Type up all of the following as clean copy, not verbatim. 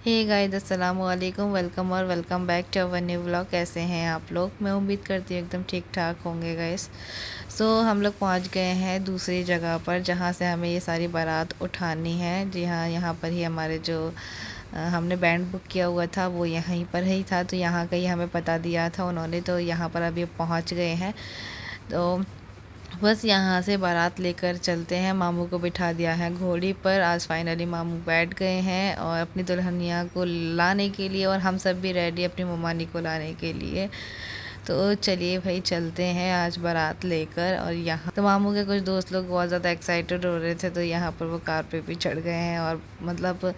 Hey guys, अस्सलाम वालेकुम। Welcome और welcome back to our new vlog. कैसे हैं आप लोग? मैं उम्मीद करती हूँ एकदम ठीक ठाक होंगे गाइस। हम लोग पहुँच गए हैं दूसरी जगह पर जहाँ से हमें ये सारी बारात उठानी है। जी हाँ, यहाँ पर ही हमारे जो हमने बैंड बुक किया हुआ था वो यहीं पर ही था, तो यहाँ का ही हमें पता दिया था उन्होंने, तो यहाँ पर अभी पहुँच गए हैं। तो बस यहाँ से बारात लेकर चलते हैं। मामू को बिठा दिया है घोड़ी पर। आज फाइनली मामू बैठ गए हैं और अपनी दुल्हनिया को लाने के लिए, और हम सब भी रेडी अपनी ममानी को लाने के लिए। तो चलिए भाई, चलते हैं आज बारात लेकर। और यहाँ तो मामू के कुछ दोस्त लोग बहुत ज़्यादा एक्साइटेड हो रहे थे, तो यहाँ पर वो कार पे भी चढ़ गए हैं और मतलब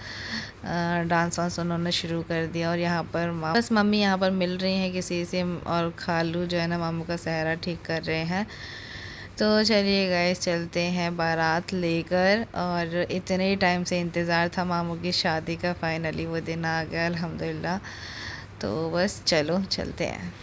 डांस वांस उन्होंने शुरू कर दिया। और यहाँ पर बस मम्मी यहाँ पर मिल रही हैं किसी से, और खालू जो है ना मामू का सेहरा ठीक कर रहे हैं। तो चलिए गाइस, चलते हैं बारात लेकर। और इतने टाइम से इंतज़ार था मामू की शादी का, फाइनली वो दिन आ गया अल्हम्दुलिल्लाह। तो बस चलो चलते हैं।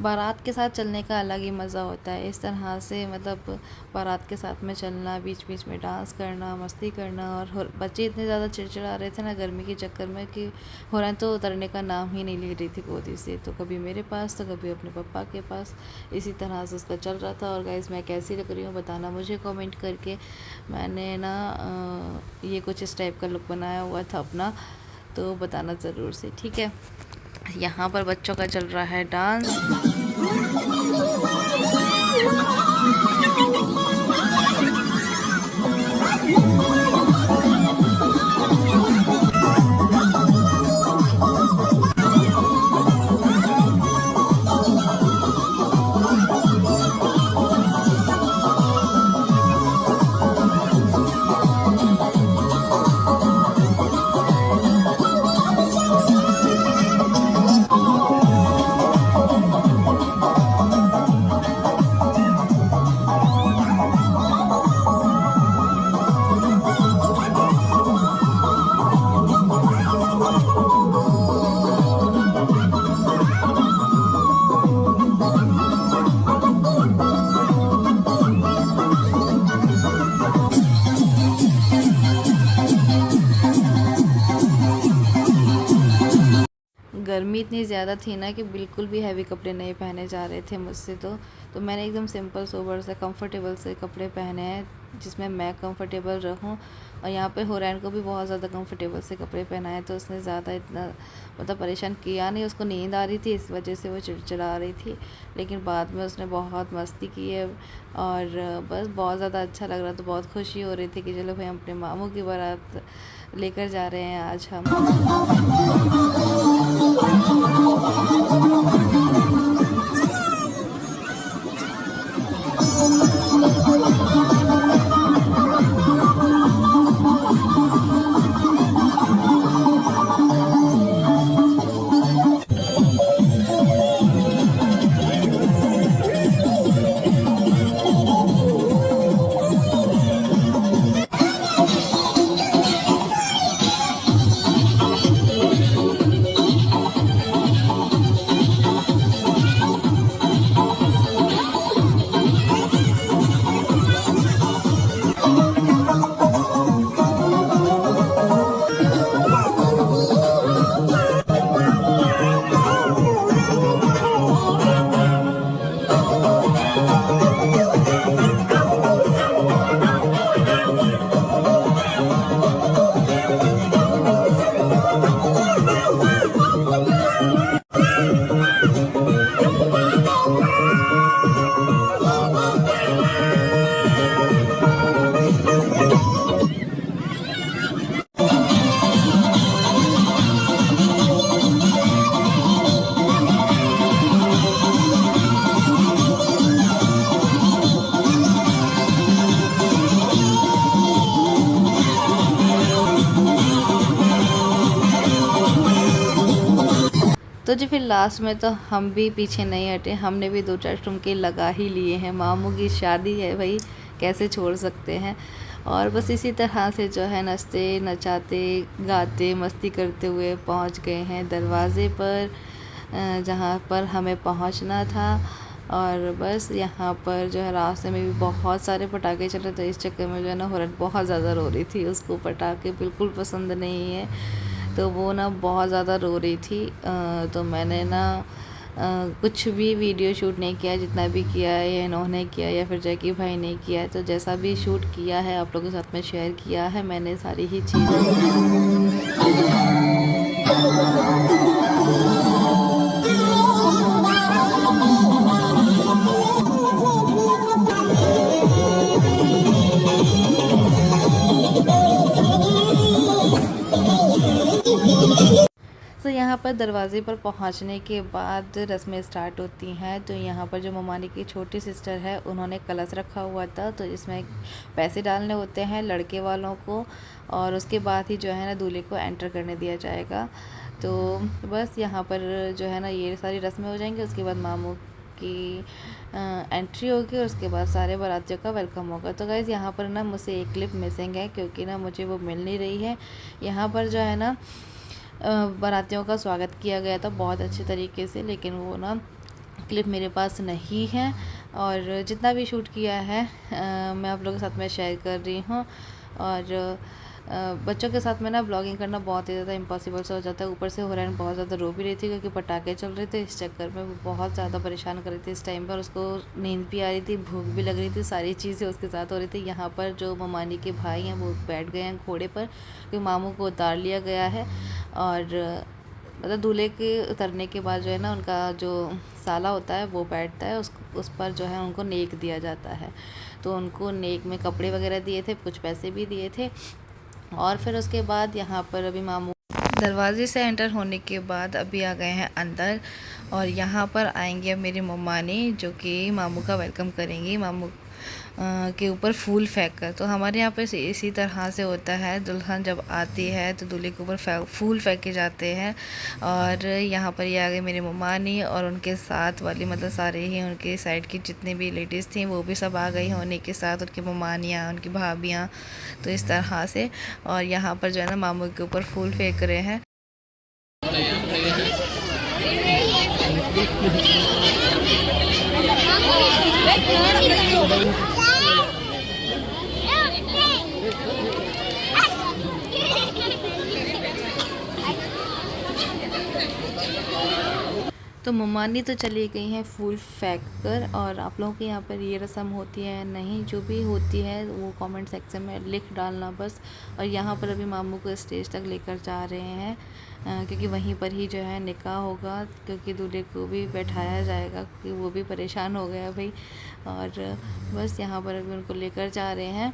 बारात के साथ चलने का अलग ही मज़ा होता है। इस तरह से मतलब बारात के साथ में चलना, बीच बीच में डांस करना, मस्ती करना। और बच्चे इतने ज़्यादा चिड़चिड़ा रहे थे ना गर्मी के चक्कर में कि हुरैन तो उतरने का नाम ही नहीं ले रही थी गोदी से। तो कभी मेरे पास तो कभी अपने पापा के पास, इसी तरह से उसका चल रहा था। और गाइस, मैं कैसी लग रही हूँ बताना मुझे कमेंट करके। मैंने ना ये कुछ इस टाइप का लुक बनाया हुआ था अपना, तो बताना ज़रूर से, ठीक है। यहाँ पर बच्चों का चल रहा है डांस। गर्मी इतनी ज़्यादा थी ना कि बिल्कुल भी हैवी कपड़े नहीं पहने जा रहे थे मुझसे। तो मैंने एकदम सिंपल सोबर से कंफर्टेबल से कपड़े पहने हैं जिसमें मैं कंफर्टेबल रहूं। और यहाँ पे हुरैन को भी बहुत ज़्यादा कंफर्टेबल से कपड़े पहनाए, तो उसने ज़्यादा इतना मतलब परेशान किया नहीं। उसको नींद आ रही थी, इस वजह से वो चिड़चिड़ा रही थी, लेकिन बाद में उसने बहुत मस्ती की है। और बस बहुत ज़्यादा अच्छा लग रहा था, बहुत खुशी हो रही थी कि चलो भाई अपने मामू की बारात लेकर जा रहे हैं आज हम। तो जी फिर लास्ट में तो हम भी पीछे नहीं हटे, हमने भी 2-4 ठुमके लगा ही लिए हैं। मामू की शादी है भाई, कैसे छोड़ सकते हैं। और बस इसी तरह से जो है नचते नचाते गाते मस्ती करते हुए पहुंच गए हैं दरवाज़े पर, जहां पर हमें पहुंचना था। और बस यहाँ पर जो है रास्ते में भी बहुत सारे पटाखे चल रहे थे। इस चक्कर में जो है ना हुरन बहुत ज़्यादा रो रही थी, उसको पटाखे बिल्कुल पसंद नहीं है, तो वो ना बहुत ज़्यादा रो रही थी। तो मैंने ना कुछ भी वीडियो शूट नहीं किया, जितना भी किया है या इन्होंने किया या फिर जैकी भाई ने किया है, तो जैसा भी शूट किया है आप लोगों के साथ में शेयर किया है मैंने सारी ही चीज़ें। तो यहाँ पर दरवाज़े पर पहुँचने के बाद रस्में स्टार्ट होती हैं। तो यहाँ पर जो ममानी की छोटी सिस्टर है उन्होंने कलश रखा हुआ था, तो इसमें पैसे डालने होते हैं लड़के वालों को, और उसके बाद ही जो है ना दूल्हे को एंटर करने दिया जाएगा। तो बस यहाँ पर जो है ना ये सारी रस्में हो जाएंगी, उसके बाद मामू की एंट्री होगी और उसके बाद सारे बारातियों का वेलकम होगा। तो गाइज़ यहाँ पर ना मुझसे एक क्लिप मिसिंग है, क्योंकि ना मुझे वो मिल नहीं रही है। यहाँ पर जो है ना बारातियों का स्वागत किया गया था बहुत अच्छे तरीके से, लेकिन वो ना क्लिप मेरे पास नहीं है। और जितना भी शूट किया है मैं आप लोगों के साथ में शेयर कर रही हूँ। और बच्चों के साथ में ना ब्लॉगिंग करना बहुत ही ज़्यादा इम्पॉसिबल सा हो जाता है। ऊपर से हुरैन बहुत ज़्यादा रो भी रही थी, क्योंकि पटाखे चल रहे थे, इस चक्कर में वो बहुत ज़्यादा परेशान कर रही थी इस टाइम पर। उसको नींद भी आ रही थी, भूख भी लग रही थी, सारी चीज़ें उसके साथ हो रही थी। यहाँ पर जो ममानी के भाई हैं वो बैठ गए हैं घोड़े पर, क्योंकि मामू को उतार लिया गया है। और मतलब दूल्हे के उतरने के बाद जो है ना उनका जो साला होता है वो बैठता है, उस पर जो है उनको नेक दिया जाता है। तो उनको नेक में कपड़े वगैरह दिए थे, कुछ पैसे भी दिए थे। और फिर उसके बाद यहाँ पर अभी मामू दरवाजे से एंटर होने के बाद अभी आ गए हैं अंदर, और यहाँ पर आएंगे अब मेरी मम्मानी, जो कि मामू का वेलकम करेंगी मामू के ऊपर फूल फेंक कर। तो हमारे यहाँ पे इसी तरह से होता है, दुल्हन जब आती है तो दूल्हे के ऊपर फूल फेंके जाते हैं। और यहाँ पर ये आ गए मेरी मम्मानी, और उनके साथ वाली मतलब सारे ही उनके साइड की जितनी भी लेडीज़ थी वो भी सब आ गई हैं उन्हीं के साथ, उनकी मम्मानियाँ उनकी भाभियाँ, तो इस तरह से। और यहाँ पर जो है ना मामू के ऊपर फूल फेंक रहे हैं। तो ममानी तो चली गई हैं फूल फेंक कर। और आप लोगों के यहाँ पर ये रस्म होती है नहीं, जो भी होती है वो कमेंट सेक्शन में लिख डालना बस। और यहाँ पर अभी मामू को स्टेज तक लेकर जा रहे हैं, क्योंकि वहीं पर ही जो है निकाह होगा, क्योंकि दूल्हे को भी बैठाया जाएगा, क्योंकि वो भी परेशान हो गया भाई। और बस यहाँ पर अभी उनको लेकर जा रहे हैं।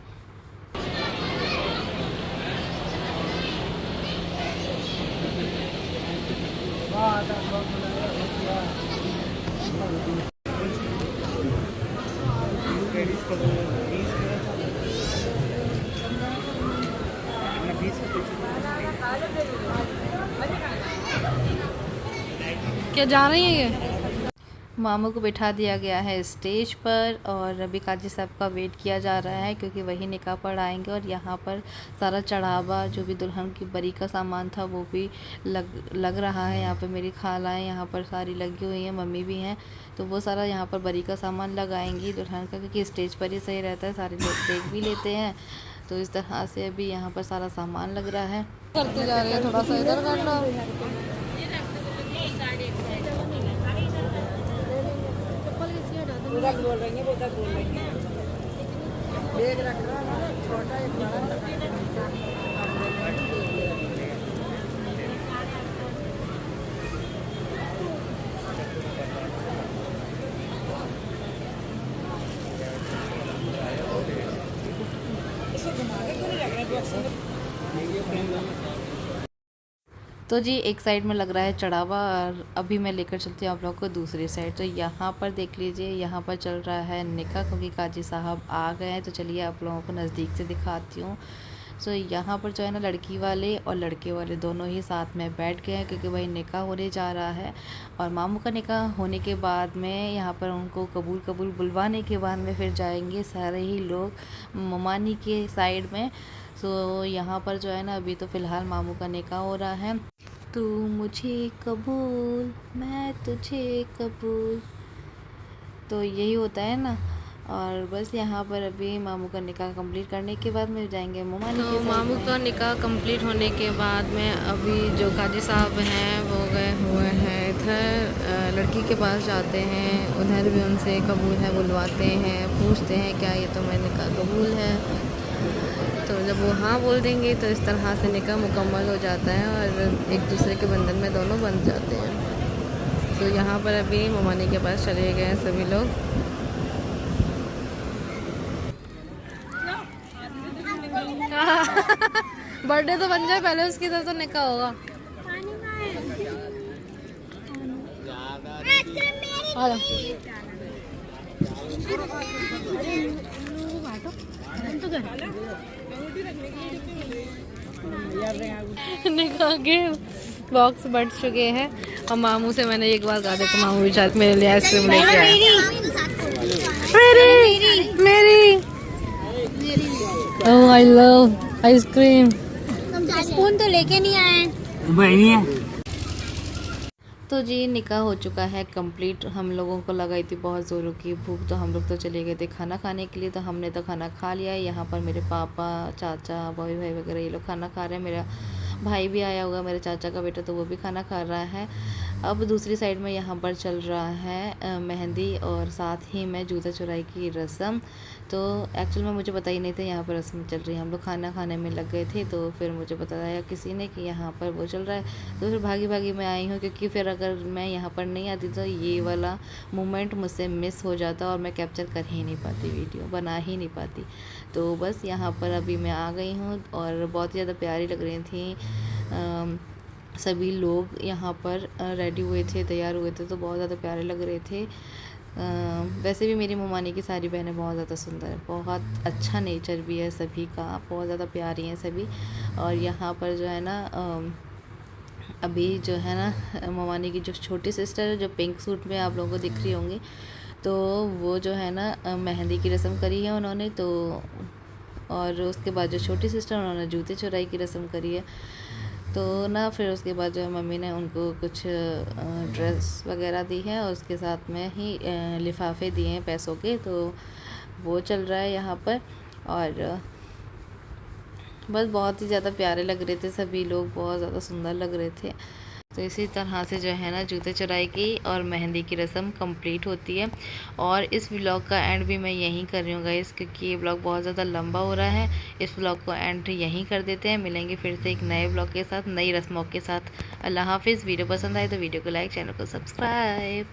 क्या जा रही है ये? मामू को बिठा दिया गया है स्टेज पर, और अभी काजी साहब का वेट किया जा रहा है, क्योंकि वही निकाह पढ़ आएंगे। और यहाँ पर सारा चढ़ावा जो भी दुल्हन की बरी का सामान था वो भी लग रहा है। यहाँ पे मेरी खालाएँ यहाँ पर सारी लगी हुई हैं, मम्मी भी हैं, तो वो सारा यहाँ पर बरी का सामान लगाएंगी दुल्हन का, क्योंकि स्टेज पर ही सही रहता है, सारे लोग देख भी लेते हैं। तो इस तरह से अभी यहाँ पर सारा सामान लग रहा है। करते जा रहे हैं, थोड़ा सा इधर कर लो। पूरा बोल रही है, पूरा बोल रही है। बैग रख रहा है छोटा एक बड़ा। तो जी एक साइड में लग रहा है चढ़ावा, और अभी मैं लेकर चलती हूँ आप लोग को दूसरी साइड। तो यहाँ पर देख लीजिए, यहाँ पर चल रहा है निकाह, क्योंकि काजी साहब आ गए हैं। तो चलिए आप लोगों को नज़दीक से दिखाती हूँ। सो यहाँ पर जो है ना लड़की वाले और लड़के वाले दोनों ही साथ में बैठ गए हैं, क्योंकि भाई निकाह होने जा रहा है। और मामू का निकाह होने के बाद में यहाँ पर उनको कबूल कबूल बुलवाने के बाद में फिर जाएंगे सारे ही लोग ममानी के साइड में। सो यहाँ पर जो है ना अभी तो फ़िलहाल मामू का निकाह हो रहा है। तू मुझे कबूल मैं तुझे कबूल, तो यही होता है ना। और बस यहाँ पर अभी मामू का निकाह कंप्लीट करने के बाद में जाएंगे ममानी के साइड में। मामू का निकाह कंप्लीट होने के बाद में अभी जो काजी साहब हैं वो गए हुए हैं इधर लड़की के पास जाते हैं, उधर भी उनसे कबूल है बुलवाते हैं, पूछते हैं क्या ये तुम्हें निकाह कबूल है। तो जब वो हाँ बोल देंगे तो इस तरह से निकाह मुकम्मल हो जाता है और एक दूसरे के बंधन में दोनों बंध जाते हैं। तो यहाँ पर अभी ममानी के पास चले गए हैं सभी लोग। बर्थडे तो बन जाए पहले, उसकी तरफ तो निकाह होगा। निकाह के बॉक्स बढ़ चुके हैं और मामू से मैंने एक बार कहा था तो मामू भी शायद मेरे लिए आइसक्रीम लेके आए। मेरी ओह आई लव आइसक्रीम। स्पून तो लेके नहीं आए। तो जी निकाह हो चुका है कंप्लीट। हम लोगों को लगाई थी बहुत ज़ोरों की भूख, तो हम लोग तो चले गए थे खाना खाने के लिए। तो हमने तो खाना खा लिया है। यहाँ पर मेरे पापा चाचा भाई भाई वगैरह ये लोग खाना खा रहे हैं। मेरा भाई भी आया होगा, मेरे चाचा का बेटा, तो वो भी खाना खा रहा है। अब दूसरी साइड में यहाँ पर चल रहा है मेहंदी और साथ ही में जूता चुराई की रस्म। तो एक्चुअल में मुझे पता ही नहीं था यहाँ पर रस्म चल रही है। हम लोग खाना खाने में लग गए थे, तो फिर मुझे बताया किसी ने कि यहाँ पर वो चल रहा है। तो फिर भागी भागी मैं आई हूँ, क्योंकि फिर अगर मैं यहाँ पर नहीं आती तो ये वाला मोमेंट मुझसे मिस हो जाता और मैं कैप्चर कर ही नहीं पाती, वीडियो बना ही नहीं पाती। तो बस यहाँ पर अभी मैं आ गई हूँ और बहुत ज़्यादा प्यारी लग रही थी। सभी लोग यहाँ पर रेडी हुए थे, तैयार हुए थे, तो बहुत ज़्यादा प्यारे लग रहे थे। वैसे भी मेरी ममानी की सारी बहनें बहुत ज़्यादा सुंदर है, बहुत अच्छा नेचर भी है सभी का, बहुत ज़्यादा प्यारी हैं सभी। और यहाँ पर जो है ना अभी जो है ना ममानी की जो छोटी सिस्टर है, जो पिंक सूट में आप लोगों को दिख रही होंगी, तो वो जो है ना मेहंदी की रस्म करी है उन्होंने। तो और उसके बाद जो छोटी सिस्टर उन्होंने जूते चुराई की रस्म करी है। तो ना फिर उसके बाद जो है मम्मी ने उनको कुछ ड्रेस वगैरह दी है और उसके साथ में ही लिफाफे दिए हैं पैसों के। तो वो चल रहा है यहाँ पर। और बस बहुत ही ज़्यादा प्यारे लग रहे थे सभी लोग, बहुत ज़्यादा सुंदर लग रहे थे। तो इसी तरह से जो है ना जूते चुराई की और मेहंदी की रस्म कंप्लीट होती है। और इस व्लॉग का एंड भी मैं यहीं कर रही हूँ गाइस, क्योंकि ये व्लॉग बहुत ज़्यादा लंबा हो रहा है। इस व्लॉग को एंड यहीं कर देते हैं। मिलेंगे फिर से एक नए व्लॉग के साथ, नई रस्मों के साथ। अल्लाह हाफिज़। वीडियो पसंद आए तो वीडियो को लाइक, चैनल को सब्सक्राइब।